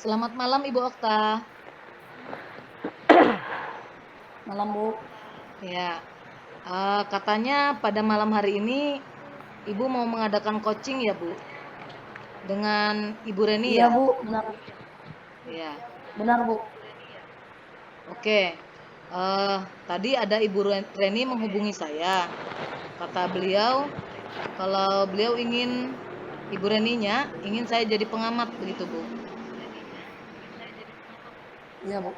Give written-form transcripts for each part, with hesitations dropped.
Selamat malam Ibu Okta. Malam, Bu. Ya, katanya pada malam hari ini Ibu mau mengadakan coaching ya Bu, dengan Ibu Reni Iya, ya? Bu. Benar. Ya, Benar, Bu. oke. Tadi ada Ibu Reni menghubungi saya. Kata beliau, kalau beliau ingin Ibu Reninya ingin saya jadi pengamat begitu Bu. Iya, Bu.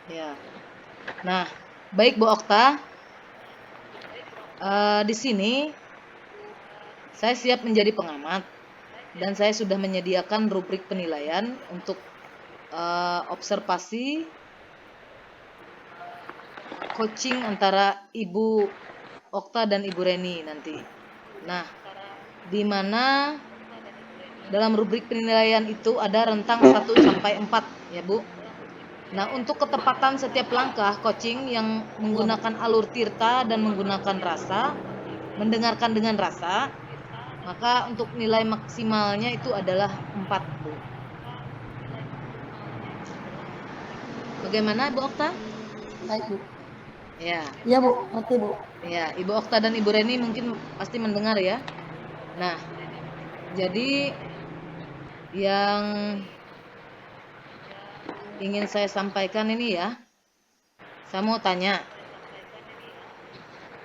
Ya. Nah, baik Bu Okta. Di sini saya siap menjadi pengamat dan saya sudah menyediakan rubrik penilaian untuk observasi coaching antara Ibu Okta dan Ibu Reni nanti. Nah, di mana dalam rubrik penilaian itu ada rentang 1 sampai 4 ya Bu. Nah, untuk ketepatan setiap langkah coaching yang Iya, Bu. menggunakan alur tirta dan menggunakan rasa, mendengarkan dengan rasa, maka untuk nilai maksimalnya itu adalah 4 Bu. Bagaimana Bu Okta? Baik, Bu. Ya, Iya, Bu. Ngerti, Bu. ya, Ibu Okta dan Ibu Reni mungkin pasti mendengar ya. Nah, jadi yang ingin saya sampaikan ini ya, saya mau tanya,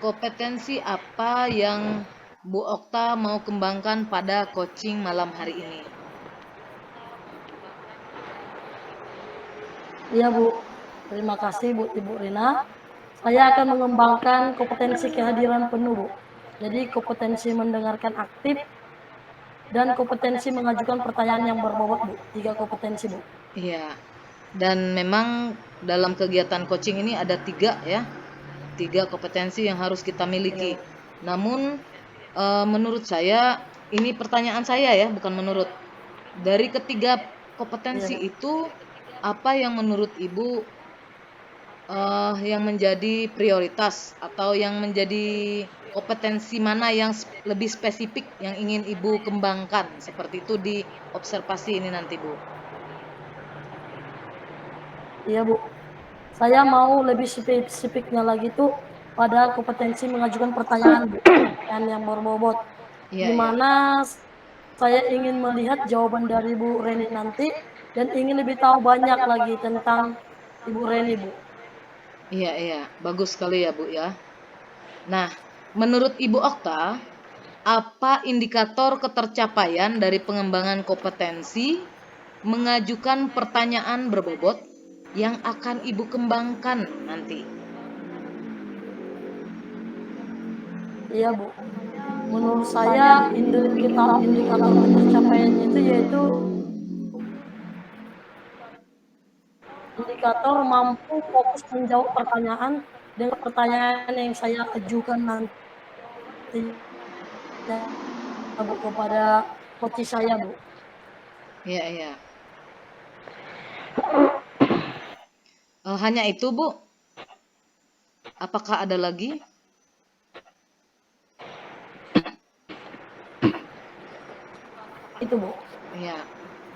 kompetensi apa yang Bu Okta mau kembangkan pada coaching malam hari ini? Iya, Bu. Terima kasih, Bu Ibu Rina. Saya akan mengembangkan kompetensi kehadiran penuh, Bu. Jadi kompetensi mendengarkan aktif dan kompetensi mengajukan pertanyaan yang berbobot, Bu. 3 kompetensi, Bu. Iya, dan memang dalam kegiatan coaching ini ada 3 ya, 3 kompetensi yang harus kita Iya, miliki. Bu. Namun menurut saya, ini pertanyaan saya ya, bukan menurut. Dari ketiga Iya, kompetensi Bu. itu, apa yang menurut Ibu yang menjadi prioritas atau yang menjadi kompetensi mana yang lebih spesifik yang ingin Ibu kembangkan? Seperti itu di observasi ini nanti, Bu. Iya, Bu. Saya mau lebih spesifiknya lagi tuh pada kompetensi mengajukan pertanyaan, Bu. Pertanyaan yang berbobot. Iya, Di iya. mana saya ingin melihat jawaban dari Bu Reni nanti dan ingin lebih tahu banyak lagi tentang Ibu Reni, Bu. Iya, iya. Bagus sekali ya, Bu ya. Nah, menurut Ibu Okta, apa indikator ketercapaian dari pengembangan kompetensi mengajukan pertanyaan berbobot yang akan Ibu kembangkan nanti? Iya, Bu. Menurut saya indikator ketercapaiannya itu yaitu indikator mampu fokus menjawab pertanyaan dengan pertanyaan yang saya ajukan nantinya, Bu, kepada coach saya, Bu. Iya, iya. Hanya itu, Bu? Apakah ada lagi? Itu, Bu. Ya,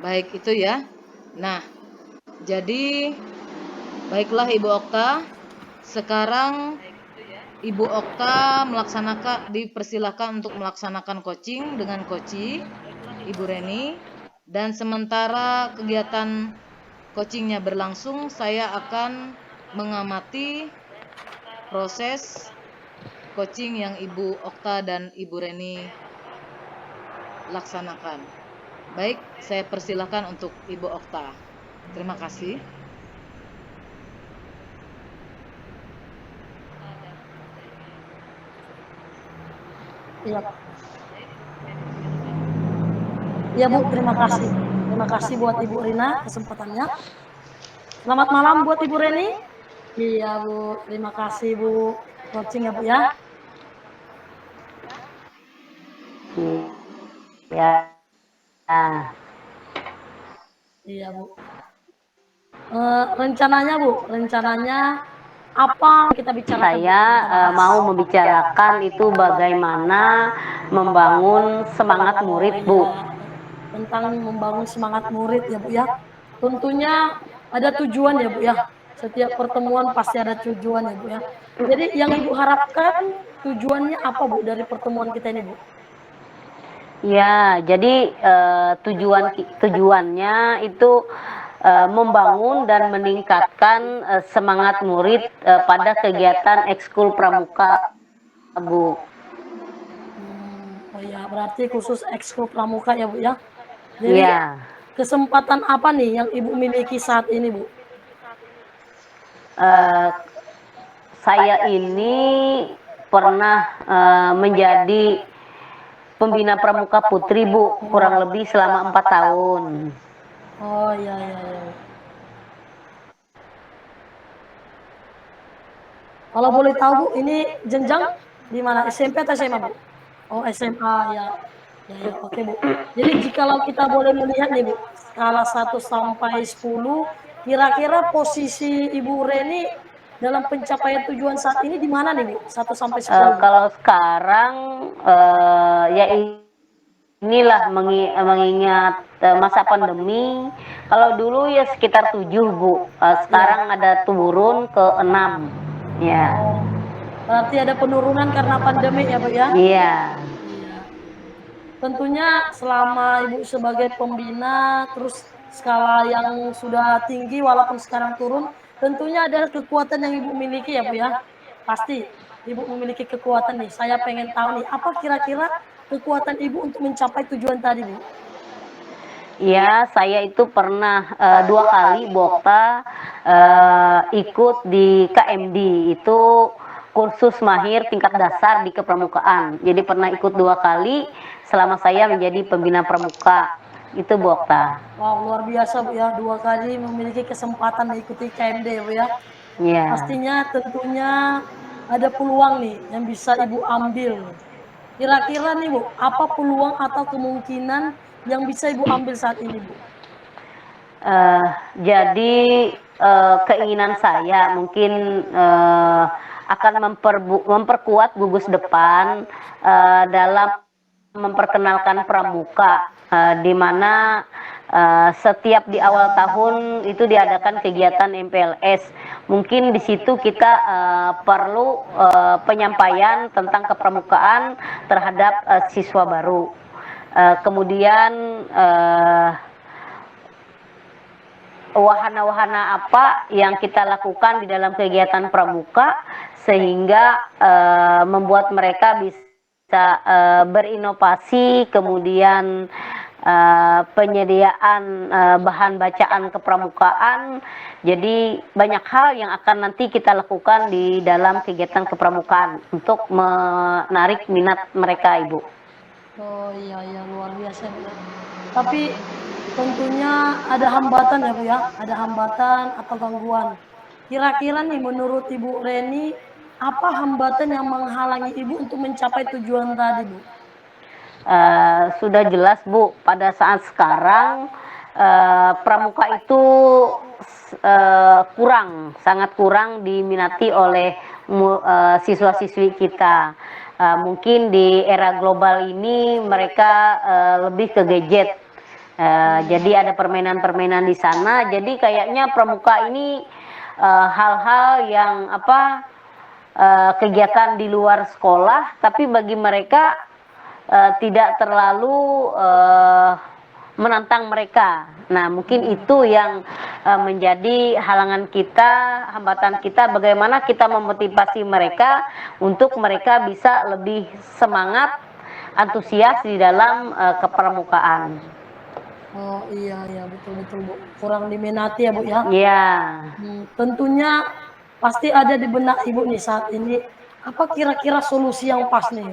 baik itu ya. Nah, jadi baiklah Ibu Okta. Sekarang Ibu Okta dipersilakan untuk melaksanakan coaching dengan coachi Ibu Reni, dan sementara kegiatan coachingnya berlangsung, saya akan mengamati proses coaching yang Ibu Okta dan Ibu Reni laksanakan. Baik, saya persilakan untuk Ibu Okta. Terima kasih. Iya. Iya, Bu, terima kasih. Terima kasih buat Ibu Rina kesempatannya. Selamat malam buat Ibu Reni. Iya, Bu. Terima kasih, Bu. Coaching ya, Bu ya. Ya, Iya, Bu. Rencananya, Bu, rencananya apa kita bicarakan, Bu, saya kita bahas? mau membicarakan itu bagaimana membangun semangat murid, Bu. tentang membangun semangat murid ya Bu ya. Tentunya ada tujuan ya Bu ya. Setiap pertemuan pasti ada tujuan ya Bu ya. Jadi yang Ibu harapkan tujuannya apa Bu dari pertemuan kita ini Bu? Ya, jadi tujuannya itu membangun dan meningkatkan semangat murid pada kegiatan ekskul pramuka, Bu. Oh ya, berarti khusus ekskul pramuka ya Bu ya. Jadi Ya, kesempatan apa nih yang Ibu miliki saat ini Bu? eh, saya ini pernah menjadi pembina pramuka putri, Bu, kurang lebih selama 4 tahun. Oh ya ya ya. Kalau boleh tahu Bu, ini jenjang di mana? SMP atau SMA Bu? Oh SMA ya. Ya ya, oke Bu. Jadi jikalau kita boleh melihat nih Bu, skala 1 sampai 10, kira-kira posisi Ibu Reni dalam pencapaian tujuan saat ini di mana nih Bu? 1 sampai 10 Bu. Kalau sekarang ya inilah mengingat masa pandemi. Kalau dulu ya sekitar 7, Bu. Sekarang ada turun ke 6. Ya. Berarti ada penurunan karena pandemi ya Bu ya? Iya. Iya. Tentunya selama Ibu sebagai pembina, terus skala yang sudah tinggi walaupun sekarang turun, tentunya ada kekuatan yang Ibu miliki ya Bu ya. Pasti Ibu memiliki kekuatan nih. Saya pengen tahu nih, apa kira-kira kekuatan Ibu untuk mencapai tujuan tadi Bu? Ya, saya itu pernah 2 kali Bu Okta ikut di KMD, itu kursus mahir tingkat dasar di kepramukaan. Jadi pernah ikut 2 kali selama saya menjadi pembina pramuka. Itu Bu Okta. Wow, luar biasa Bu ya, 2 kali memiliki kesempatan mengikuti KMD ya Bu ya. Ya. Pastinya tentunya ada peluang nih yang bisa Ibu ambil. Kira-kira nih Bu, apa peluang atau kemungkinan yang bisa Ibu ambil saat ini Bu? Eh, jadi keinginan saya mungkin akan memperkuat gugus depan dalam memperkenalkan pramuka, di mana setiap di awal tahun itu diadakan kegiatan MPLS. Mungkin di situ kita perlu penyampaian tentang kepramukaan terhadap siswa baru. Kemudian wahana-wahana apa yang kita lakukan di dalam kegiatan pramuka sehingga membuat mereka bisa berinovasi, kemudian penyediaan bahan bacaan kepramukaan. Jadi banyak hal yang akan nanti kita lakukan di dalam kegiatan kepramukaan untuk menarik minat mereka, Ibu. Oh iya iya luar biasa Bu ya. Tapi tentunya ada hambatan ya Bu ya, ada hambatan atau gangguan. Kira-kira nih menurut Ibu Reni, apa hambatan yang menghalangi Ibu untuk mencapai tujuan tadi Bu? Sudah jelas Bu, pada saat sekarang pramuka itu sangat kurang diminati oleh siswa-siswi kita. Mungkin di era global ini mereka lebih ke gadget. Jadi ada permainan-permainan di sana. Jadi kayaknya pramuka ini hal-hal yang kegiatan di luar sekolah, tapi bagi mereka tidak terlalu menantang mereka. Nah, mungkin itu yang menjadi halangan kita, hambatan kita, bagaimana kita memotivasi mereka untuk mereka bisa lebih semangat, antusias di dalam kepramukaan. Oh iya iya betul betul Bu. Kurang diminati ya Bu ya. Ya. Tentunya pasti ada di benak Ibu nih saat ini. Apa kira-kira solusi yang pas nih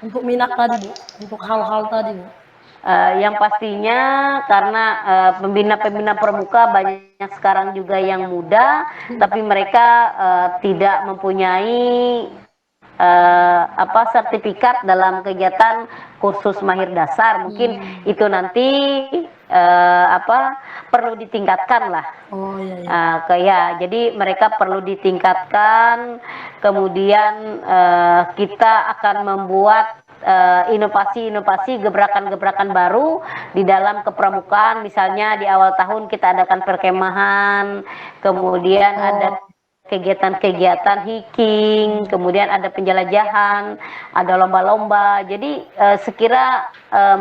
untuk minat tadi Bu, untuk hal-hal tadi Bu? Yang pastinya karena pembina-pembina pramuka banyak sekarang juga yang muda, tapi mereka tidak mempunyai sertifikat dalam kegiatan kursus mahir dasar. Mungkin itu nanti perlu ditingkatkan lah. Oh iya iya. Jadi mereka perlu ditingkatkan. Kemudian kita akan membuat inovasi-inovasi, gebrakan-gebrakan baru di dalam kepramukaan. Misalnya di awal tahun kita adakan perkemahan, kemudian ada kegiatan-kegiatan hiking, kemudian ada penjelajahan, ada lomba-lomba. Jadi sekira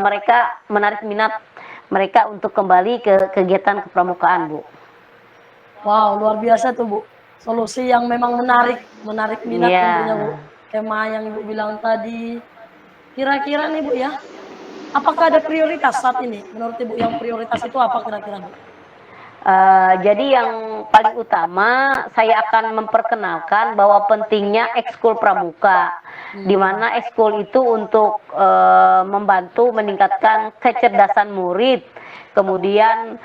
mereka menarik minat mereka untuk kembali ke kegiatan kepramukaan, Bu. Wow, luar biasa tuh Bu. Solusi yang memang menarik minat Iya. tentunya Bu. Kemah yang Ibu bilang tadi. Kira-kira nih Bu ya, apakah ada prioritas saat ini? Menurut Ibu yang prioritas itu apa kira-kira Bu? Jadi yang paling utama saya akan memperkenalkan bahwa pentingnya ekskul pramuka, di mana ekskul itu untuk membantu meningkatkan kecerdasan murid, kemudian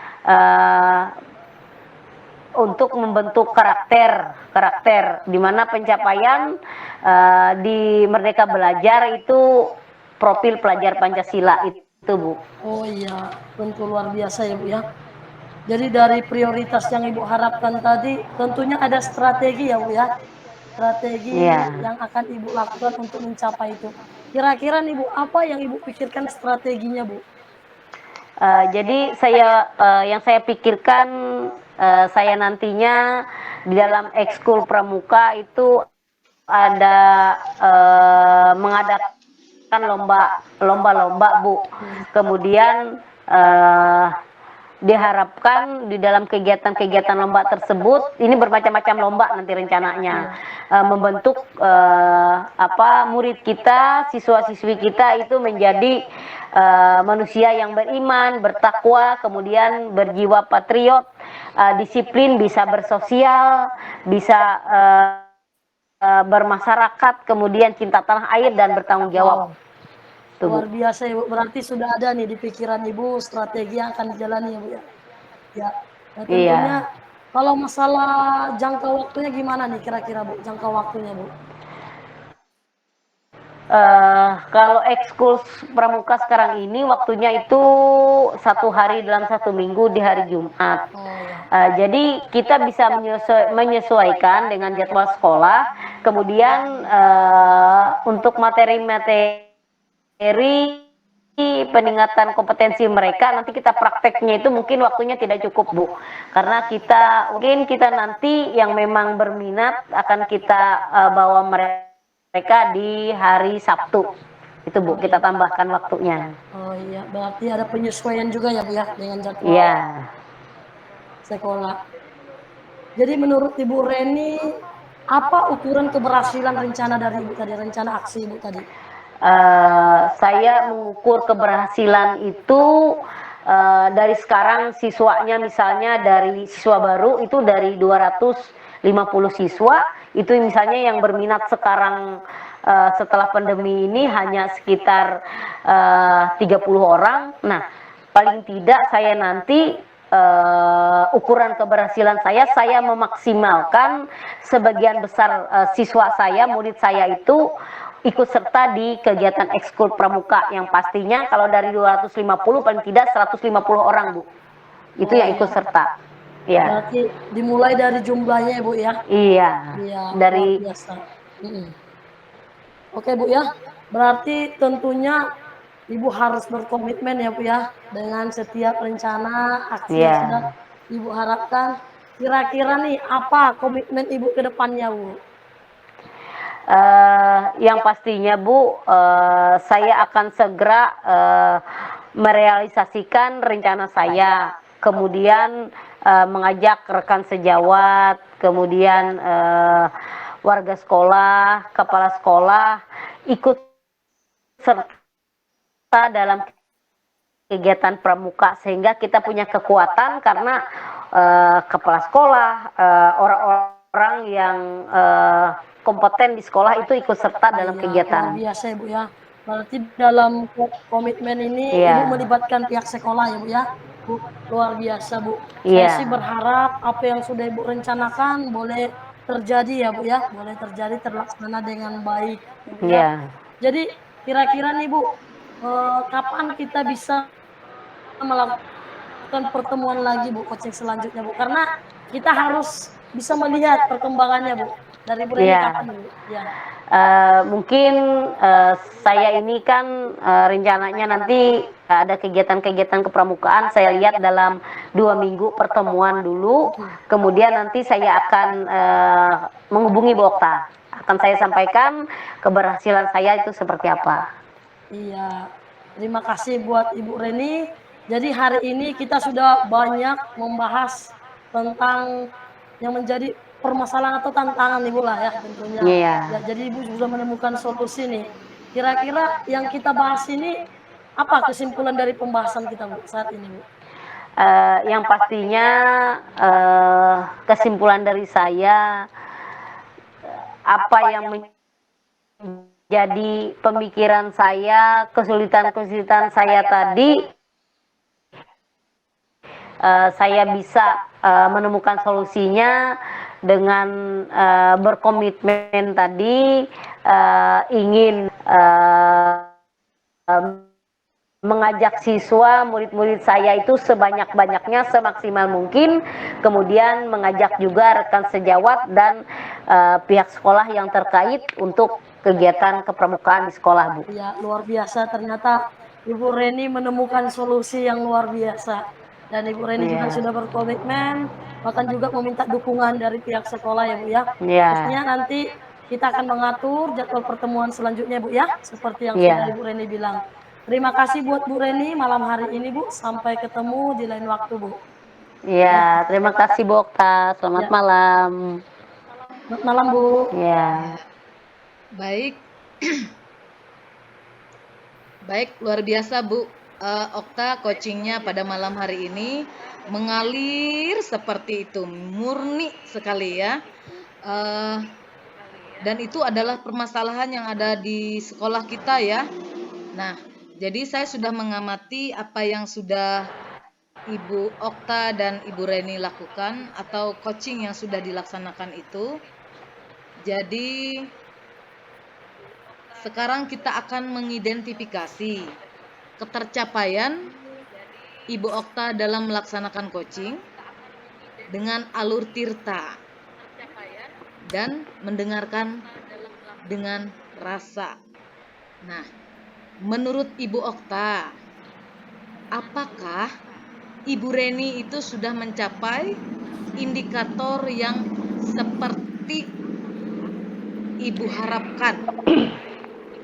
untuk membentuk karakter, di mana pencapaian di Merdeka Belajar itu profil pelajar Pancasila itu, Bu. Oh iya, tentu luar biasa ya Bu ya. Jadi dari prioritas yang Ibu harapkan tadi, tentunya ada strategi ya Bu ya. Strategi Iya. yang akan Ibu lakukan untuk mencapai itu. Kira-kira nih Bu, apa yang Ibu pikirkan strateginya Bu? Jadi yang saya pikirkan saya nantinya di dalam ekskul pramuka itu ada mengadakan lomba-lomba, Bu. Kemudian diharapkan di dalam kegiatan-kegiatan lomba tersebut, ini bermacam-macam lomba nanti rencananya, membentuk murid kita, siswa-siswi kita itu menjadi manusia yang beriman, bertakwa, kemudian berjiwa patriot, disiplin, bisa bersosial, bisa bermasyarakat, kemudian cinta tanah air dan bertanggung jawab. Luar biasa Ibu, berarti sudah ada nih di pikiran Ibu strategi yang akan dijalani ya Bu ya. Ya, nah, tentunya kalau masalah jangka waktunya gimana nih kira-kira Bu, jangka waktunya Bu? Kalau ekskul pramuka sekarang ini waktunya itu 1 hari dalam 1 minggu di hari Jumat. Jadi kita bisa menyesuaikan dengan jadwal sekolah. Kemudian untuk materi-materi peningkatan kompetensi mereka, nanti kita prakteknya itu mungkin waktunya tidak cukup, Bu, karena mungkin kita nanti yang memang berminat akan kita bawa mereka di hari Sabtu itu, Bu, kita tambahkan waktunya. Oh iya, berarti ada penyesuaian juga ya Bu ya dengan jadwal sekolah. Jadi menurut Ibu Reni, apa ukuran keberhasilan rencana dari Ibu tadi, rencana aksi Ibu tadi? Saya mengukur keberhasilan itu dari sekarang siswanya, misalnya dari siswa baru itu dari 250 siswa, itu misalnya yang berminat sekarang setelah pandemi ini hanya sekitar 30 orang. Nah, paling tidak saya nanti ukuran keberhasilan saya memaksimalkan sebagian besar siswa saya, murid saya itu ikut serta di kegiatan ekskul pramuka, yang pastinya kalau dari 250 paling tidak 150 orang, Bu. Itu yang ikut serta. Ya. Berarti dimulai dari jumlahnya ya Bu ya? Iya. Dari biasa. Oke Bu ya, berarti tentunya Ibu harus berkomitmen ya Bu ya dengan setiap rencana aksi yang sudah Ibu harapkan. Kira-kira nih apa komitmen Ibu ke depannya Bu? Yang pastinya, Bu, saya akan segera merealisasikan rencana saya, kemudian mengajak rekan sejawat, kemudian warga sekolah, kepala sekolah ikut serta dalam kegiatan pramuka, sehingga kita punya kekuatan karena kepala sekolah, orang-orang yang kompeten di sekolah itu ikut serta dalam kegiatan. Luar biasa ya Bu ya. Berarti dalam komitmen ini Ibu melibatkan pihak sekolah ya Bu ya. Bu, luar biasa Bu. Saya sih berharap apa yang sudah Ibu rencanakan boleh terjadi ya Bu ya. Boleh terjadi, terlaksana dengan baik ya Bu ya. Jadi kira-kira nih Bu, kapan kita bisa melakukan pertemuan lagi Bu, coaching selanjutnya Bu? Karena kita harus bisa melihat perkembangannya Bu. Dari Bu Reni Iya. kapan Bu? Ya. Mungkin saya ini kan rencananya nanti ada kegiatan-kegiatan kepramukaan. Saya lihat dalam 2 minggu pertemuan dulu, kemudian nanti saya akan menghubungi Bu Okta. Akan saya sampaikan keberhasilan saya itu seperti apa. Iya. Terima kasih buat Ibu Reni. Jadi hari ini kita sudah banyak membahas tentang yang menjadi permasalahan atau tantangan Ibu lah ya tentunya. Iya. Ya, jadi Ibu sudah menemukan solusi nih. Kira-kira yang kita bahas ini apa kesimpulan dari pembahasan kita Bu saat ini Bu? Yang pastinya kesimpulan dari saya apa yang menjadi pemikiran saya, kesulitan-kesulitan saya tadi, saya bisa menemukan solusinya dengan berkomitmen tadi, ingin mengajak siswa, murid-murid saya itu sebanyak-banyaknya, semaksimal mungkin, kemudian mengajak juga rekan sejawat dan pihak sekolah yang terkait untuk kegiatan kepramukaan di sekolah, Bu. Ya, luar biasa ternyata Ibu Reni menemukan solusi yang luar biasa. Dan Ibu Reni juga Iya. sudah berkomitmen, bahkan juga meminta dukungan dari pihak sekolah ya Bu ya. Iya. Pastinya nanti kita akan mengatur jadwal pertemuan selanjutnya Bu ya, seperti yang sudah Iya. Ibu Reni bilang. Terima kasih buat Bu Reni malam hari ini Bu, sampai ketemu di lain waktu Bu. Iya, terima kasih Bu Okta. Selamat Ya. malam. Selamat malam Bu. Iya. Baik. Baik, luar biasa Bu. Okta coachingnya pada malam hari ini mengalir seperti itu, murni sekali ya. Dan itu adalah permasalahan yang ada di sekolah kita ya. Nah, jadi saya sudah mengamati apa yang sudah Ibu Okta dan Ibu Reni lakukan atau coaching yang sudah dilaksanakan itu. Jadi sekarang kita akan mengidentifikasi ketercapaian Ibu Okta dalam melaksanakan coaching dengan alur tirta dan mendengarkan dengan rasa. Nah, menurut Ibu Okta, apakah Ibu Reni itu sudah mencapai indikator yang seperti Ibu harapkan?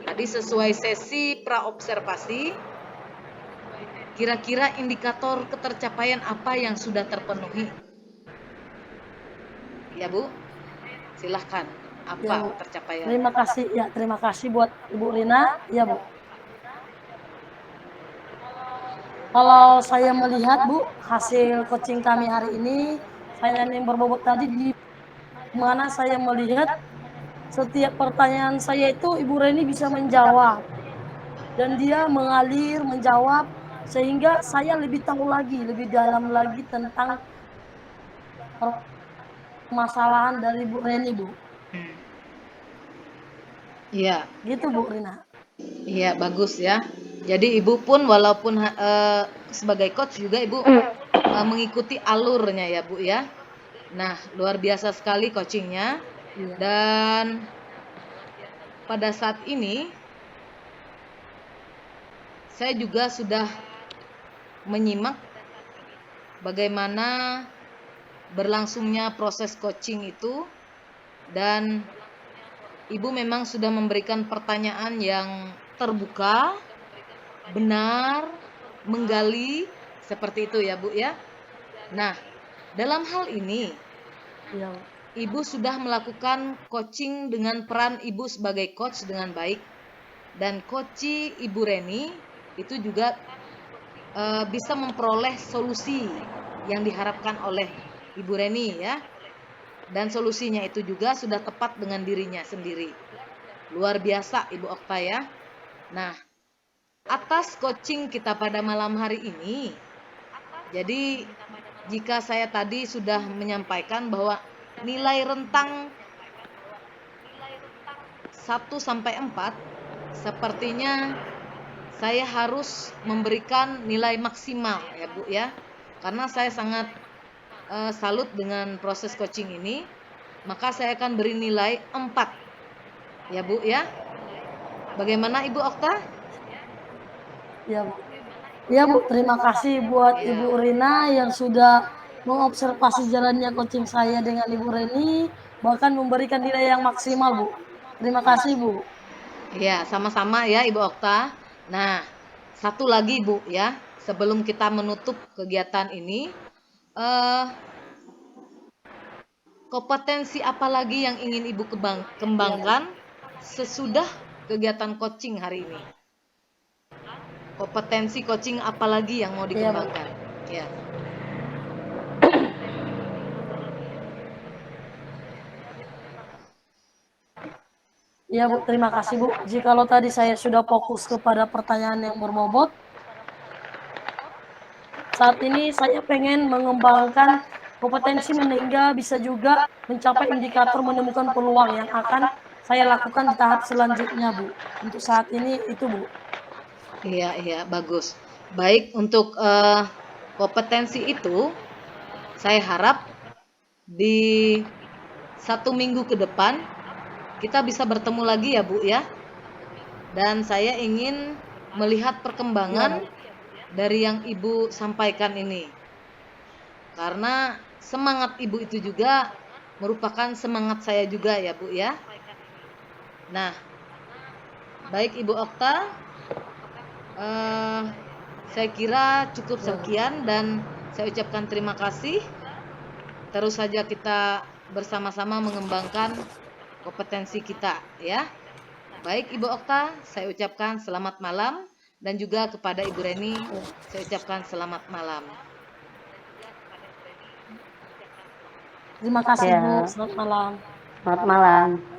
Tadi sesuai sesi praobservasi, kira-kira indikator ketercapaian apa yang sudah terpenuhi? Ya Bu, silahkan. Apa Ya, Bu. tercapaian? Terima kasih buat Ibu Rina. Ya Bu. Kalau saya melihat Bu, hasil coaching kami hari ini, saya yang berbobot tadi di mana saya melihat setiap pertanyaan saya itu Ibu Reni bisa menjawab. Dan dia mengalir, menjawab, sehingga saya lebih tahu lagi, lebih dalam lagi tentang permasalahan dari Bu Reni Bu. Iya, Gitu Bu Rina. iya bagus ya. Jadi Ibu pun walaupun sebagai coach juga Ibu mengikuti alurnya ya Bu ya. Nah, luar biasa sekali coachingnya. Iya. Dan pada saat ini saya juga sudah menyimak bagaimana berlangsungnya proses coaching itu, dan Ibu memang sudah memberikan pertanyaan yang terbuka, benar, menggali, seperti itu ya Bu ya. Nah, dalam hal ini Iya. Ibu sudah melakukan coaching dengan peran Ibu sebagai coach dengan baik, dan coach Ibu Reni itu juga bisa memperoleh solusi yang diharapkan oleh Ibu Reni ya. Dan solusinya itu juga sudah tepat dengan dirinya sendiri. Luar biasa Ibu Okta ya. Nah, atas coaching kita pada malam hari ini, jadi jika saya tadi sudah menyampaikan bahwa nilai rentang 1 sampai 4, sepertinya saya harus memberikan nilai maksimal ya Bu ya. Karena saya sangat salut dengan proses coaching ini. maka saya akan beri nilai 4. Ya Bu ya. Bagaimana Ibu Okta? Ya, Bu. Ya, Bu, terima kasih buat Ya. Ibu Rina yang sudah mengobservasi jalannya coaching saya dengan Ibu Reni, bahkan memberikan nilai yang maksimal, Bu. Terima kasih, Bu. Ya, sama-sama ya Ibu Okta. Nah, satu lagi Bu ya, sebelum kita menutup kegiatan ini, eh, kompetensi apa lagi yang ingin Ibu kembangkan sesudah kegiatan coaching hari ini? Kompetensi coaching apa lagi yang mau Iya, Bu. dikembangkan? Ya. Ya, Bu, terima kasih, Bu. Jikalau tadi saya sudah fokus kepada pertanyaan yang berbobot, saat ini saya pengen mengembangkan kompetensi meninggal bisa juga mencapai indikator menemukan peluang yang akan saya lakukan di tahap selanjutnya, Bu. Untuk saat ini itu, Bu. Iya, iya, bagus. Baik, untuk kompetensi itu, saya harap di 1 minggu ke depan kita bisa bertemu lagi ya Bu ya. Dan saya ingin melihat Iya, perkembangan Bu. dari yang Ibu sampaikan ini. Karena semangat Ibu itu juga merupakan semangat saya juga ya Bu ya. Nah, baik Ibu Okta, eh, saya kira cukup Iya, Bu. sekian dan saya ucapkan terima kasih. Terus saja kita bersama-sama mengembangkan kompetensi kita ya. Baik Ibu Okta, saya ucapkan selamat malam dan juga kepada Ibu Reni saya ucapkan selamat malam. Terima kasih, Bu. Ya, Selamat malam. selamat malam.